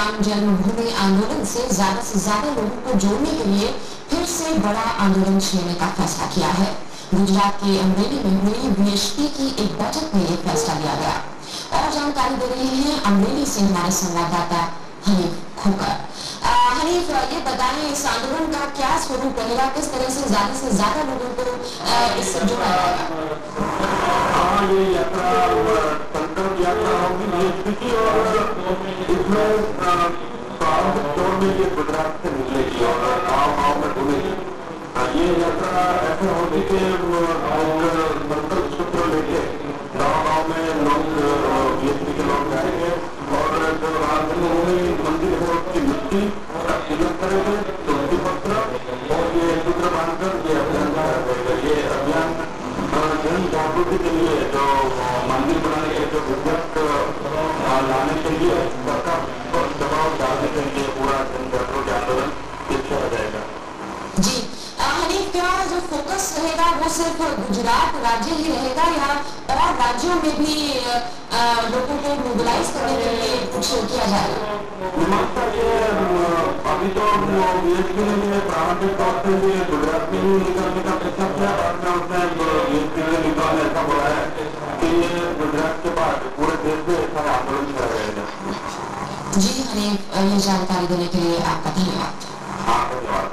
राम जन्मभूमि आंदोलन से ज्यादा लोगों को जोड़ने के लिए फिर से बड़ा आंदोलन छेड़ने का फैसला किया है। गुजरात के अमरेली में हुई बीएचपी की एक बैठक में यह फैसला लिया गया। और जानकारी दे रहे हैं अमरेली से हमारे संवाददाता हनीफ खोकर। हनीफ, ये बताएं इस आंदोलन का क्या स्वरूप रहेगा, किस तरह से ज्यादा लोगों को इससे जोड़ा जाएगा? ये यात्रा संकल्प यात्रा होगी बीएचपी की और इसमें प्रारंभिक दौर में ये गुजरात से निकलेगी और गाँव में घूमेगी। ये यात्रा ऐसे होगी कि संकल्प सूत्र लेके गाँव में लोग बीएचपी के लोग जाएंगे और जब राम जन्मभूमि मंदिर है उसकी मिट्टी तिलक करेंगे, तुलसी पत्र और ये सूत्र बांधकर ये अभियान चलाएगा। ये अभियान जन जागृति के लिए जो मंदिर बनाने के जो विद्युत लाने के लिए सरकार पर दबाव डालने के लिए पूरा जन जागृति आंदोलन पीछे आ जाएगा। जी हनीफ, क्या जो फोकस रहेगा वो सिर्फ गुजरात राज्य ही रहेगा या और राज्यों में भी लोगों को मोबिलाइज करने के लिए कुछ किया जाएगा? अभी तो बीएचपी ने प्रारंभिक तौर से गुजरात में ही निकलने का प्रयत्न किया, बाद में उसने बीएचपी ने निकालने ऐसा बोला है कि ये गुजरात के बाद पूरे देश में ऐसा आंदोलन कर रहेगा। जी हनीफ, ये जानकारी देने के लिए आपका धन्यवाद। हाँ, धन्यवाद।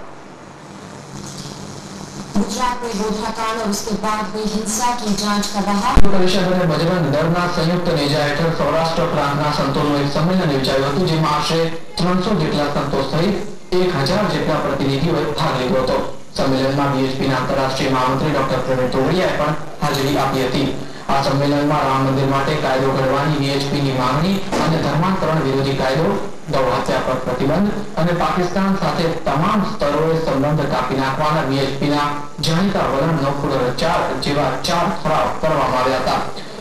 गुजरात में गोधराकांड और उसके बाद हुई हिंसा की जांच कर रहा परिषद અને બજરંગ દળના સંયુક્ત નેજા હેઠળ સૌરાષ્ટ્ર પ્રાંતના સંતોનું એક સંમેલન યોજાયું હતું, જેમાં આશરે 300 જેટલા સંતો સહિત 1000 જેટલા પ્રતિનિધિઓએ ભાગ લીધો હતો। સંમેલનમાં બીએચપીના આંતરરાષ્ટ્રીય મહામંત્રી ડોક્ટર પ્રવીણ તોગડિયાએ પણ હાજરી આપી હતી। આ સંમેલનમાં રામ મંદિર માટે કાયદો ઘડવાની બીએચપીની માંગણી અને ધર્માંતરણ વિરોધી કાયદો, ગૌ હત્યા પર પ્રતિબંધ અને પાકિસ્તાન સાથે તમામ સ્તરોએ સંબંધ કાપી નાખવાના બીએચપીના જાણીતા વલણનો પુનરુચ્ચાર જેવા 4 ઠરાવ કરવામાં આવ્યા હતા।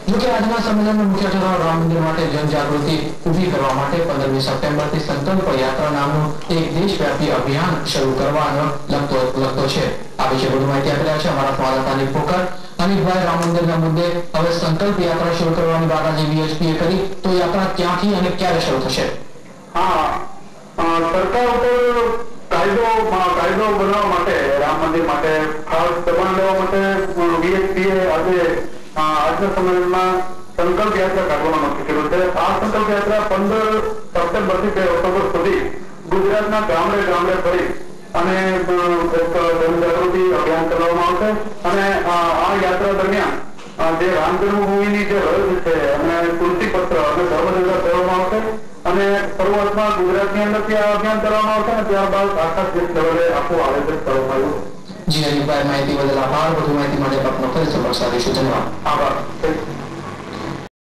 જોકે આજના સંમેલનનો મુખ્ય ઠરાવ રામ મંદિર માટે જનજાગૃતિ ઊભી કરવા માટે 15મી સપ્ટેમ્બરથી સંકલ્પ યાત્રા નામનું એક દેશવ્યાપી અભિયાન શરૂ કરવાનો લગતો છે। આ વિશે વધુ માહિતી આપી રહ્યા છે અમારા સંવાદદાતા હનીફ ખોકર। હનીફભાઈ, રામ મંદિરના મુદ્દે હવે સંકલ્પ યાત્રા શરૂ કરવાની વાત આજે બીએચપીએ કરી, તો યાત્રા ક્યાંથી અને ક્યારે શરૂ થશે? સરકાર ઉપર કાયદો બનાવવા માટે રામ મંદિર માટે ખાસ દબાણ લેવા માટે બીએચપીએ આજે આજના સંમેલનમાં સંકલ્પ યાત્રા કાઢવાનું નક્કી કર્યું છે। આ સંકલ્પ યાત્રા 15 સપ્ટેમ્બરથી 2 ઓક્ટોબર સુધી ગુજરાતના ગામડે ગામડે ફરી અને એક જનજાગૃતિ અભિયાન કરવામાં આવશે અને આ યાત્રા દરમિયાન જે રામ જન્મભૂમિની જે રજ છે અને તુલસી પત્ર અને ધર્મજંગા કરવામાં આવશે અને શરૂઆતમાં ગુજરાતની અંદરથી આ અભિયાન કરવામાં આવશે અને ત્યારબાદ આખા દેશ લેવલે આખું આયોજન કરવામાં આવ્યું। જી હનીફભાઈ, માહિતી બદલ આભાર। વધુ માહિતી માટે આપનો ફરી સંપર્ક સાધીશું। ધન્યવાદ। આભાર।